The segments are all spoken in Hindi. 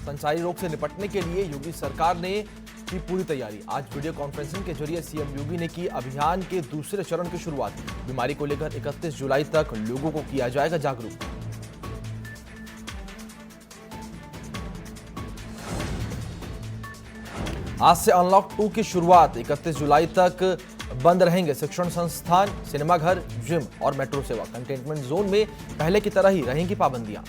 संचारी रोग से निपटने के लिए योगी सरकार ने की पूरी तैयारी। आज वीडियो कॉन्फ्रेंसिंग के जरिए सीएम योगी ने की अभियान के दूसरे चरण की शुरुआत। बीमारी को लेकर 31 जुलाई तक लोगों को किया जाएगा जागरूक। आज से अनलॉक 2 की शुरुआत। 31 जुलाई तक बंद रहेंगे शिक्षण संस्थान, सिनेमाघर, जिम और मेट्रो सेवा। कंटेनमेंट जोन में पहले की तरह ही रहेंगी पाबंदियां।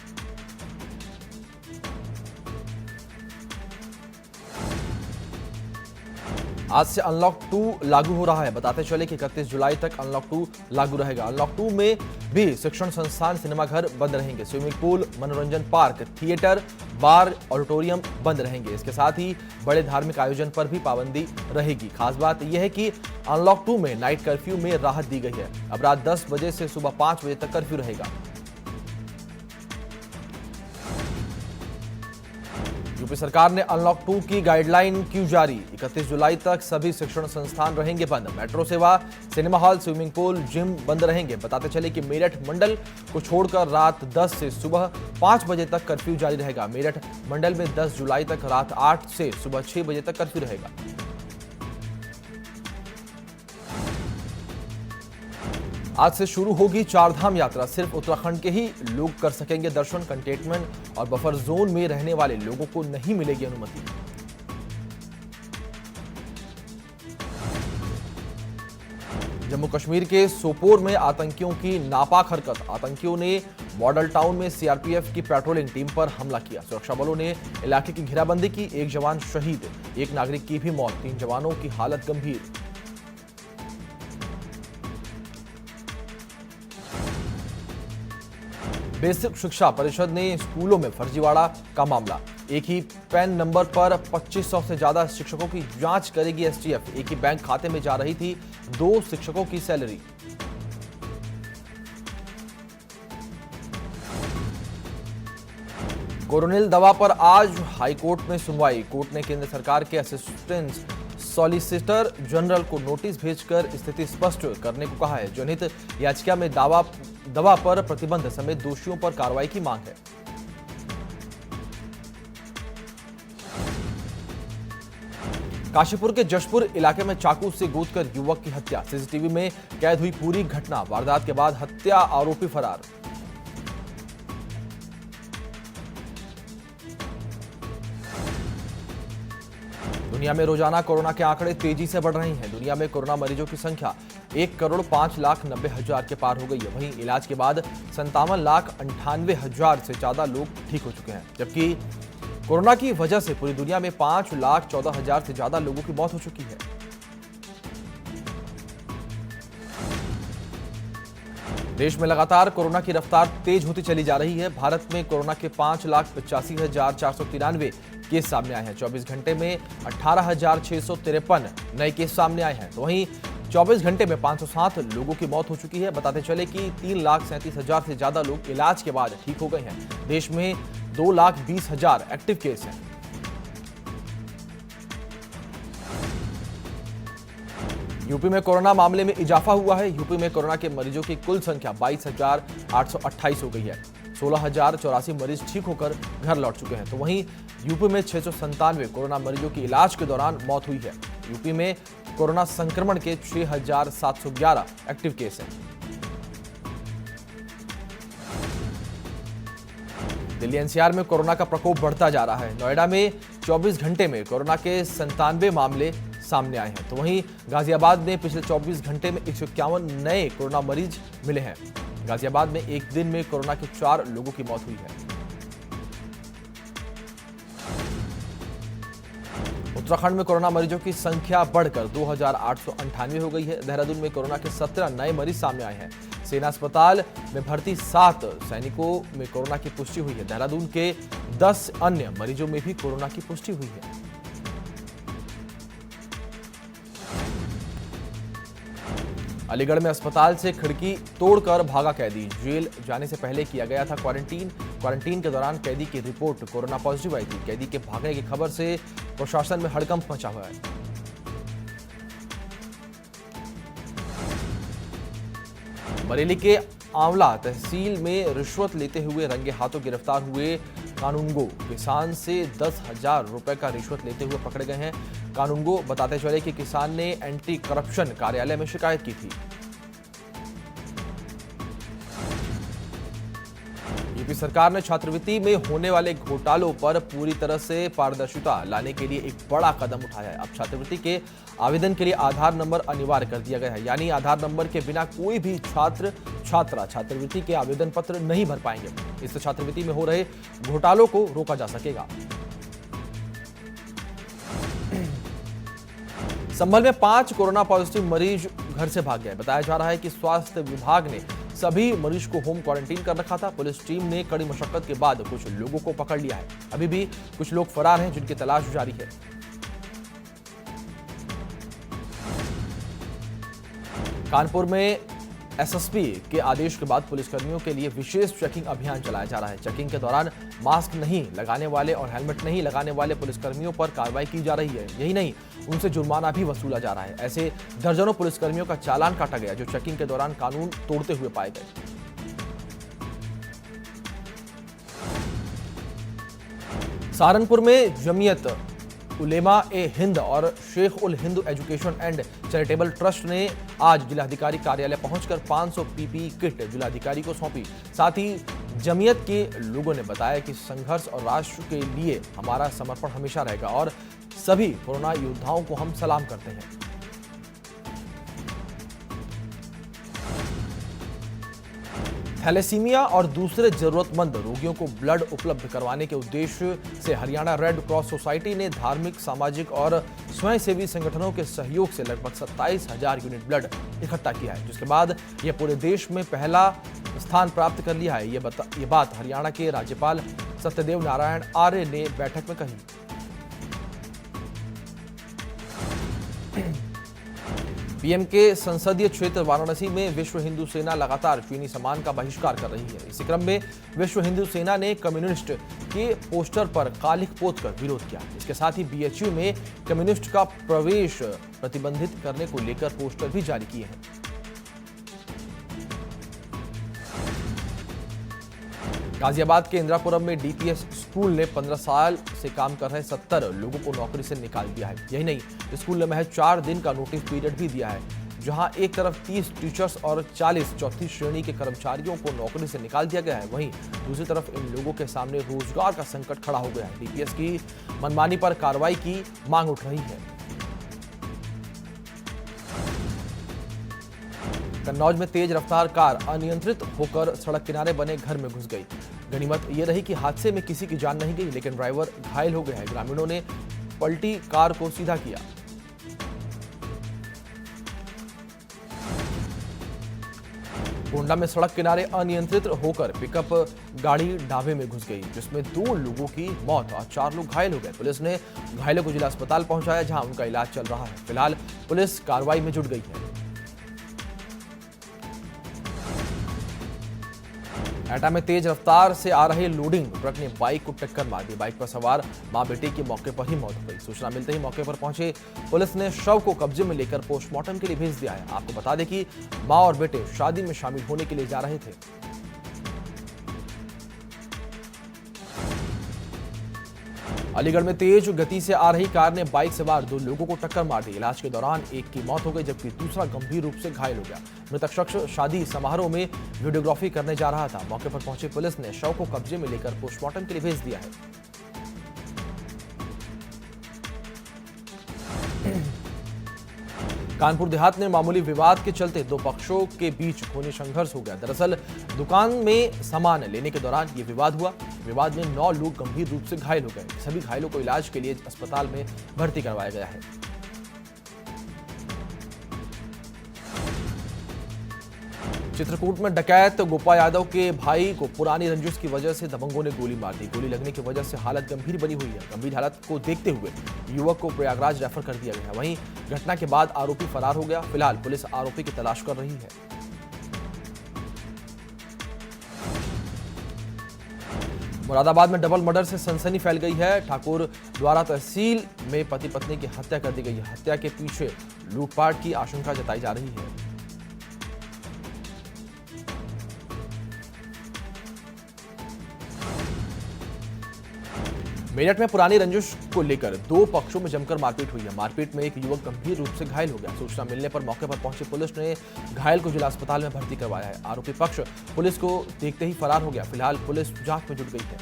आज से अनलॉक 2 लागू हो रहा है। बताते चले कि 31 जुलाई तक अनलॉक 2 लागू रहेगा। अनलॉक 2 में भी शिक्षण संस्थान, सिनेमाघर बंद रहेंगे। स्विमिंग पूल, मनोरंजन पार्क, थिएटर, बार, ऑडिटोरियम बंद रहेंगे। इसके साथ ही बड़े धार्मिक आयोजन पर भी पाबंदी रहेगी। खास बात यह है कि अनलॉक 2 में नाइट कर्फ्यू में राहत दी गई है। अब रात 10 बजे से सुबह 5 बजे तक कर्फ्यू रहेगा। यूपी सरकार ने अनलॉक 2 की गाइडलाइन की जारी। 31 जुलाई तक सभी शिक्षण संस्थान रहेंगे बंद। मेट्रो सेवा, cinema hall, swimming pool, gym बंद रहेंगे। बताते चले कि मेरठ मंडल को छोड़कर रात 10 से सुबह 5 बजे तक कर्फ्यू जारी रहेगा। मेरठ मंडल में 10 जुलाई तक रात 8 से सुबह 6 बजे तक कर्फ्यू रहेगा। आज से शुरू होगी चारधाम यात्रा। सिर्फ उत्तराखंड के ही लोग कर सकेंगे दर्शन। कंटेनमेंट और बफर जोन में रहने वाले लोगों को नहीं मिलेगी अनुमति। जम्मू कश्मीर के सोपोर में आतंकियों की नापाक हरकत। आतंकियों ने मॉडल टाउन में सीआरपीएफ की पेट्रोलिंग टीम पर हमला किया। सुरक्षा बलों ने इलाके की घेराबंदी की। एक जवान शहीद, एक नागरिक की भी मौत। 3 जवानों की हालत गंभीर। बेसिक शिक्षा परिषद ने स्कूलों में फर्जीवाड़ा का मामला। एक ही पैन नंबर पर 2500 से ज्यादा शिक्षकों की जांच करेगी एसटीएफ। एक ही बैंक खाते में जा रही थी 2 शिक्षकों की सैलरी। कोरोनिल दवा पर आज हाईकोर्ट में सुनवाई। कोर्ट ने केंद्र सरकार के असिस्टेंट सॉलिसिटर जनरल को नोटिस भेजकर स्थिति स्पष्ट करने को कहा है। जनहित याचिका में दवा पर प्रतिबंध समेत दोषियों पर कार्रवाई की मांग है। काशीपुर के जशपुर इलाके में चाकू से गोदकर युवक की हत्या। सीसीटीवी में कैद हुई पूरी घटना। वारदात के बाद हत्या, आरोपी फरार। दुनिया में रोजाना कोरोना के आंकड़े तेजी से बढ़ रहे हैं। दुनिया में कोरोना मरीजों की संख्या 1,05,90,000 के पार हो गई है। वहीं इलाज के बाद 57,98,000 से ज्यादा लोग ठीक हो चुके हैं। जबकि कोरोना की वजह से पूरी दुनिया में 5,14,000 से ज्यादा लोगों की मौत हो चुकी है। देश में लगातार कोरोना की रफ्तार तेज होती चली जा रही है। भारत में कोरोना के 5,85,493 केस सामने आए हैं। 24 घंटे में 18,653 नए केस सामने आए हैं। तो वहीं 24 घंटे में 507 लोगों की मौत हो चुकी है। बताते चले कि 3,37,000 से ज्यादा लोग इलाज के बाद ठीक हो गए हैं। देश में 2,20,000 एक्टिव केस हैं। यूपी में कोरोना मामले में इजाफा हुआ है। यूपी में कोरोना के मरीजों की कुल संख्या 22,828 हो गई है। 16,084 मरीज ठीक होकर घर लौट चुके हैं। तो वहीं यूपी में 697 कोरोना मरीजों की इलाज के दौरान मौत हुई है। यूपी में कोरोना संक्रमण के 6,711 एक्टिव केस हैं। दिल्ली एनसीआर में कोरोना का प्रकोप बढ़ता जा रहा है। नोएडा में 24 घंटे में कोरोना के 97 मामले सामने आए हैं। तो वहीं गाजियाबाद में पिछले 24 घंटे में 151 नए कोरोना मरीज मिले हैं। गाजियाबाद में एक दिन में कोरोना के 4 लोगों की मौत हुई है। उत्तराखंड में कोरोना मरीजों की संख्या बढ़कर 2,898 हो गई है। देहरादून में कोरोना के 17 नए मरीज सामने आए हैं। सेना अस्पताल में भर्ती 7 सैनिकों में कोरोना की पुष्टि हुई है। देहरादून के 10 अन्य मरीजों में भी कोरोना की पुष्टि हुई है। अलीगढ़ में अस्पताल से खिड़की तोड़कर भागा कैदी। जेल जाने से पहले किया गया था क्वारंटीन के दौरान कैदी की रिपोर्ट कोरोना पॉजिटिव आई थी। कैदी के भागने की खबर से प्रशासन में हड़कंप मचा हुआ है। बरेली के आंवला तहसील में रिश्वत लेते हुए रंगे हाथों गिरफ्तार हुए कानूनगो किसान से 10,000 रुपए का रिश्वत लेते हुए पकड़े गए हैं। कानूनगो बताते चले कि किसान ने एंटी करप्शन कार्यालय में शिकायत की थी। यूपी सरकार ने छात्रवृत्ति में होने वाले घोटालों पर पूरी तरह से पारदर्शिता लाने के लिए एक बड़ा कदम उठाया है। अब छात्रवृत्ति के आवेदन के लिए आधार नंबर अनिवार्य कर दिया गया है, यानी आधार नंबर के बिना कोई भी छात्र छात्रा छात्रवृत्ति के आवेदन पत्र नहीं भर पाएंगे। इससे छात्रवृत्ति में हो रहे घोटालों को रोका जा सकेगा। संभल में 5 कोरोना पॉजिटिव मरीज घर से भाग गए। बताया जा रहा है कि स्वास्थ्य विभाग ने सभी मरीज को होम क्वारंटीन कर रखा था। पुलिस टीम ने कड़ी मशक्कत के बाद कुछ लोगों को पकड़ लिया है। अभी भी कुछ लोग फरार हैं, जिनकी तलाश जारी है। कानपुर में एसएसपी के आदेश के बाद पुलिसकर्मियों के लिए विशेष चेकिंग अभियान चलाया जा रहा है। चेकिंग के दौरान मास्क नहीं लगाने वाले और हेलमेट नहीं लगाने वाले पुलिसकर्मियों पर कार्रवाई की जा रही है। यही नहीं, उनसे जुर्माना भी वसूला जा रहा है। ऐसे दर्जनों पुलिसकर्मियों का चालान काटा गया जो चेकिंग के दौरान कानून तोड़ते हुए पाए गए। सहारनपुर में जमीयत उलेमा ए हिंद और Sheikh ul Hind education and charitable trust ने आज जिलाधिकारी कार्यालय पहुंचकर 500 पीपीई किट जिलाधिकारी को सौंपी। साथ ही जमीयत के लोगों ने बताया कि संघर्ष और राष्ट्र के लिए हमारा समर्पण हमेशा रहेगा और सभी कोरोना योद्धाओं को हम सलाम करते हैं। थैलेसीमिया और दूसरे जरूरतमंद रोगियों को ब्लड उपलब्ध करवाने के उद्देश्य से हरियाणा रेड क्रॉस सोसाइटी ने धार्मिक, सामाजिक और स्वयंसेवी संगठनों के सहयोग से लगभग 27,000 यूनिट ब्लड इकट्ठा किया है, जिसके बाद यह पूरे देश में पहला स्थान प्राप्त कर लिया है। ये बात हरियाणा के राज्यपाल सत्यदेव नारायण आर्य ने बैठक में कही। पीएम के संसदीय क्षेत्र वाराणसी में विश्व हिंदू सेना लगातार चीनी सामान का बहिष्कार कर रही है। इसी क्रम में विश्व हिंदू सेना ने कम्युनिस्ट के पोस्टर पर कालिख पोतकर विरोध किया। इसके साथ ही बीएचयू में कम्युनिस्ट का प्रवेश प्रतिबंधित करने को लेकर पोस्टर भी जारी किए हैं। गाजियाबाद के इंदिरापुरम में डीपीएस स्कूल ने 15 साल से काम कर रहे 70 लोगों को नौकरी से निकाल दिया है। यही नहीं, स्कूल ने महज 4 दिन का नोटिस पीरियड भी दिया है, जहां एक तरफ 30 टीचर्स और 40 चौथी श्रेणी के कर्मचारियों को नौकरी से निकाल दिया गया है, वहीं दूसरी तरफ इन लोगों के सामने रोजगार का संकट खड़ा हो गया है। डीपीएस की मनमानी पर कार्रवाई की मांग उठ रही है। कन्नौज में तेज रफ्तार कार अनियंत्रित होकर सड़क किनारे बने घर में घुस गई। गनीमत यह रही कि हादसे में किसी की जान नहीं गई, लेकिन ड्राइवर घायल हो गया है। ग्रामीणों ने पलटी कार को सीधा किया। गोंडा में सड़क किनारे अनियंत्रित होकर पिकअप गाड़ी ढाबे में घुस गई, जिसमें 2 लोगों की मौत और 4 लोग घायल हो गए। पुलिस ने घायलों को जिला अस्पताल पहुंचाया, जहां उनका इलाज चल रहा है। फिलहाल पुलिस कार्रवाई में जुट गई है। एटा में तेज रफ्तार से आ रहे लोडिंग ट्रक ने बाइक को टक्कर मार दी। बाइक पर सवार मां बेटे की मौके पर ही मौत हो गई। सूचना मिलते ही मौके पर पहुंचे पुलिस ने शव को कब्जे में लेकर पोस्टमार्टम के लिए भेज दिया है। आपको बता दें कि मां और बेटे शादी में शामिल होने के लिए जा रहे थे। अलीगढ़ में तेज गति से आ रही कार ने बाइक सवार 2 लोगों को टक्कर मार दी। इलाज के दौरान एक की मौत हो गई, जबकि दूसरा गंभीर रूप से घायल हो गया। मृतक शख्स शादी समारोह में वीडियोग्राफी करने जा रहा था। मौके पर पहुंची पुलिस ने शव को कब्जे में लेकर पोस्टमार्टम के लिए भेज दिया है। कानपुर देहात में मामूली विवाद के चलते 2 पक्षों के बीच खूनी संघर्ष हो गया। दरअसल दुकान में सामान लेने के दौरान ये विवाद हुआ। विवाद में 9 लोग गंभीर रूप से घायल हो गए। सभी घायलों को इलाज के लिए अस्पताल में भर्ती करवाया गया है। चित्रकूट में डकैत गोपा यादव के भाई को पुरानी रंजिश की वजह से दबंगों ने गोली मार दी। गोली लगने की वजह से हालत गंभीर बनी हुई है। गंभीर हालत को देखते हुए युवक को प्रयागराज रेफर कर दिया गया है। वहीं घटना के बाद आरोपी फरार हो गया। फिलहाल पुलिस आरोपी की तलाश कर रही है। मुरादाबाद में डबल मर्डर से सनसनी फैल गई है। ठाकुर द्वारा तहसील में पति पत्नी की हत्या कर दी गई है। हत्या के पीछे लूटपाट की आशंका जताई जा रही है। मेरठ में पुरानी रंजिश को लेकर दो पक्षों में जमकर मारपीट हुई है। मारपीट में एक युवक गंभीर रूप से घायल हो गया। सूचना मिलने पर मौके पर पहुंची पुलिस ने घायल को जिला अस्पताल में भर्ती करवाया है। आरोपी पक्ष पुलिस को देखते ही फरार हो गया। फिलहाल पुलिस जांच में जुट गई है।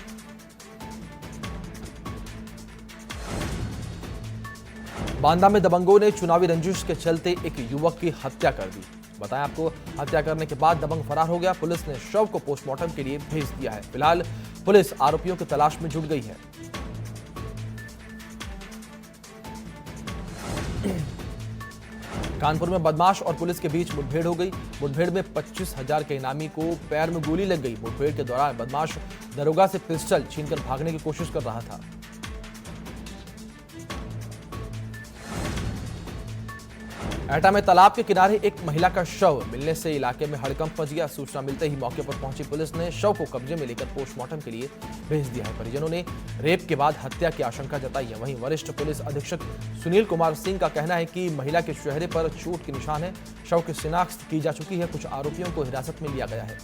बांदा में दबंगों ने चुनावी रंजिश के चलते एक युवक की हत्या कर दी। बताएं आपको, हत्या करने के बाद दबंग फरार हो गया। पुलिस ने शव को पोस्टमार्टम के लिए भेज दिया है। फिलहाल पुलिस आरोपियों की तलाश में जुट गई है। कानपुर में बदमाश और पुलिस के बीच मुठभेड़ हो गई। मुठभेड़ में 25,000 के इनामी को पैर में गोली लग गई। मुठभेड़ के दौरान बदमाश दरोगा से पिस्टल छीनकर भागने की कोशिश कर रहा था। एटा में तालाब के किनारे एक महिला का शव मिलने से इलाके में हड़कंप मच गया। सूचना मिलते ही मौके पर पहुंची पुलिस ने शव को कब्जे में लेकर पोस्टमार्टम के लिए भेज दिया है। परिजनों ने रेप के बाद हत्या की आशंका जताई है। वहीं वरिष्ठ पुलिस अधीक्षक सुनील कुमार सिंह का कहना है कि महिला के चेहरे पर चोट के निशान है। शव की शिनाख्त की जा चुकी है। कुछ आरोपियों को हिरासत में लिया गया है।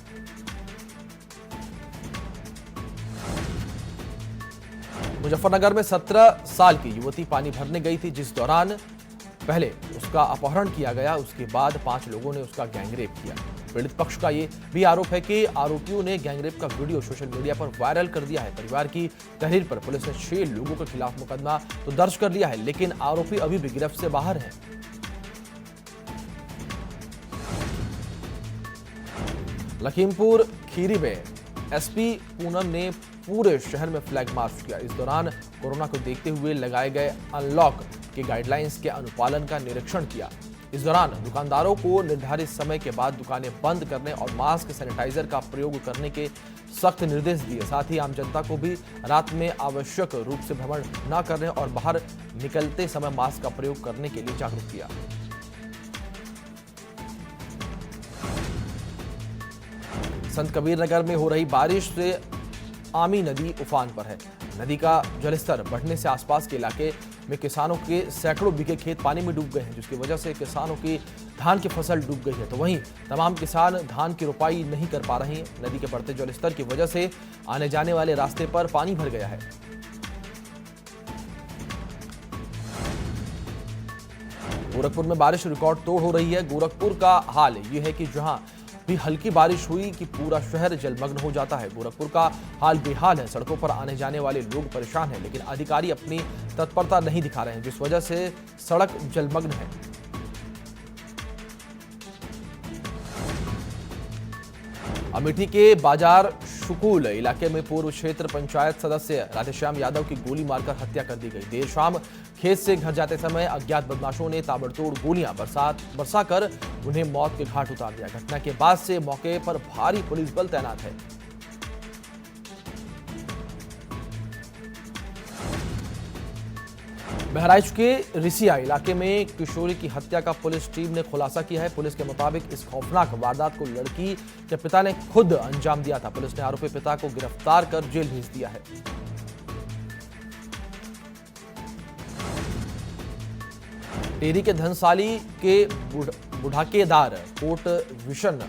मुजफ्फरनगर में 17 साल की युवती पानी भरने गई थी, जिस दौरान पहले उसका अपहरण किया गया। उसके बाद 5 लोगों ने उसका गैंगरेप किया। पीड़ित पक्ष का ये भी आरोप है कि आरोपियों ने गैंगरेप का वीडियो सोशल मीडिया पर वायरल कर दिया है। परिवार की तहरीर पर पुलिस ने 6 लोगों के खिलाफ मुकदमा तो दर्ज कर लिया है, लेकिन आरोपी अभी भी गिरफ्त से बाहर है। लखीमपुर खीरी में एसपी पूनम ने पूरे शहर में फ्लैग मार्च किया। इस दौरान कोरोना को देखते हुए लगाए गए अनलॉक के गाइडलाइंस के अनुपालन का निरीक्षण किया। इस दौरान दुकानदारों को निर्धारित समय के बाद दुकानें बंद करने और मास्क सैनिटाइजर का प्रयोग करने के सख्त निर्देश दिए। साथ ही आम जनता को भी रात में आवश्यक रूप से भ्रमण न करने और बाहर निकलते समय मास्क का प्रयोग करने के लिए जागरूक किया। संत कबीर नगर में हो रही बारिश से आमी नदी उफान पर है। नदी का जलस्तर बढ़ने से आसपास के इलाके में किसानों के सैकड़ों बीघे खेत पानी में डूब गए हैं, जिसकी वजह से किसानों की धान की फसल डूब गई है। तो वहीं तमाम किसान धान की रोपाई नहीं कर पा रहे हैं। नदी के बढ़ते जलस्तर की वजह से आने जाने वाले रास्ते पर पानी भर गया है। गोरखपुर में बारिश रिकॉर्ड तोड़ हो रही है। गोरखपुर का हाल ये है कि जहां भी हल्की बारिश हुई कि पूरा शहर जलमग्न हो जाता है। गोरखपुर का हाल बेहाल है। सड़कों पर आने जाने वाले लोग परेशान हैं, लेकिन अधिकारी अपनी तत्परता नहीं दिखा रहे हैं, जिस वजह से सड़क जलमग्न है। अमेठी के बाजार शुकुल इलाके में पूर्व क्षेत्र पंचायत सदस्य राधेश्याम यादव की गोली मारकर हत्या कर दी गई। देर शाम खेत से घर जाते समय अज्ञात बदमाशों ने ताबड़तोड़ गोलियां बरसाकर उन्हें मौत के घाट उतार दिया। घटना के बाद से मौके पर भारी पुलिस बल तैनात है। बहराइच के रिसिया इलाके में किशोरी की हत्या का पुलिस टीम ने खुलासा किया है। पुलिस के मुताबिक इस खौफनाक वारदात को लड़की के पिता ने खुद अंजाम दिया था। पुलिस ने आरोपी पिता को गिरफ्तार कर जेल भेज दिया है। टेरी के धनसाली के बुढ़ाकेदार कोट विशन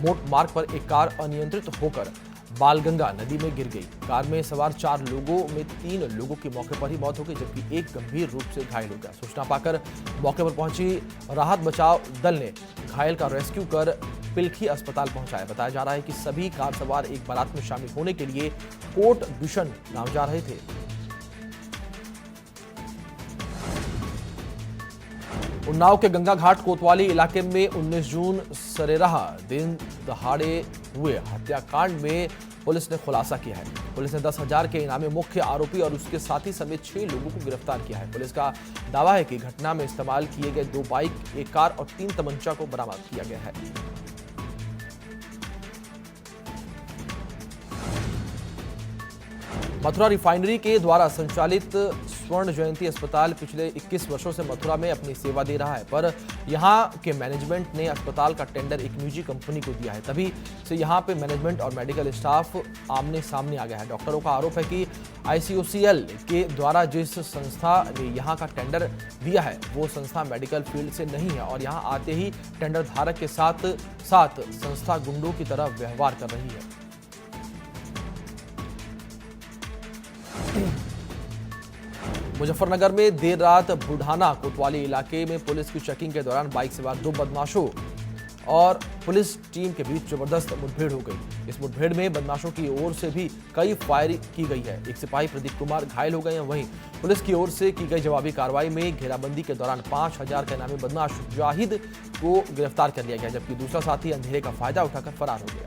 मोट मार्ग पर एक कार अनियंत्रित होकर बालगंगा नदी में गिर गई। कार में सवार 4 लोगों में 3 लोगों की मौके पर ही मौत हो गई, जबकि एक गंभीर रूप से घायल हो गया। सूचना पाकर मौके पर पहुंची राहत बचाव दल ने घायल का रेस्क्यू कर पिलखी अस्पताल पहुंचाया। बताया जा रहा है कि सभी कार सवार एक बारात में शामिल होने के लिए कोट विशन गांव जा रहे थे। उन्नाव के गंगा घाट कोतवाली इलाके में 19 जून सरेराह दिन दहाड़े हुए हत्याकांड में पुलिस ने खुलासा किया है। पुलिस ने 10,000 के इनामी मुख्य आरोपी और उसके साथी समेत 6 लोगों को गिरफ्तार किया है। पुलिस का दावा है कि घटना में इस्तेमाल किए गए 2 बाइक, 1 कार और 3 तमंचा को बरामद किया गया है। मथुरा रिफाइनरी के द्वारा संचालित स्वर्ण जयंती अस्पताल पिछले 21 वर्षों से मथुरा में अपनी सेवा दे रहा है, पर यहां के मैनेजमेंट ने अस्पताल का टेंडर एक निजी कंपनी को दिया है। तभी से यहां पे मैनेजमेंट और मेडिकल स्टाफ आमने सामने आ गया है। डॉक्टरों का आरोप है कि ICOCL के द्वारा जिस संस्था ने यहां का टेंडर दिया है वो संस्था मेडिकल फील्ड से नहीं है और यहां आते ही टेंडर धारक के साथ साथ संस्था गुंडों की तरह व्यवहार कर रही है। मुजफ्फरनगर में देर रात बुढ़ाना कोतवाली इलाके में पुलिस की चेकिंग के दौरान बाइक सवार 2 बदमाशों और पुलिस टीम के बीच जबरदस्त मुठभेड़ हो गई। इस मुठभेड़ में बदमाशों की ओर से भी कई फायरिंग की गई है। एक सिपाही प्रदीप कुमार घायल हो गए हैं। वहीं पुलिस की ओर से की गई जवाबी कार्रवाई में घेराबंदी के दौरान 5000 के नामी बदमाश जाहिद को गिरफ्तार कर लिया गया, जबकि दूसरा साथी अंधेरे का फायदा उठाकर फरार हो गया।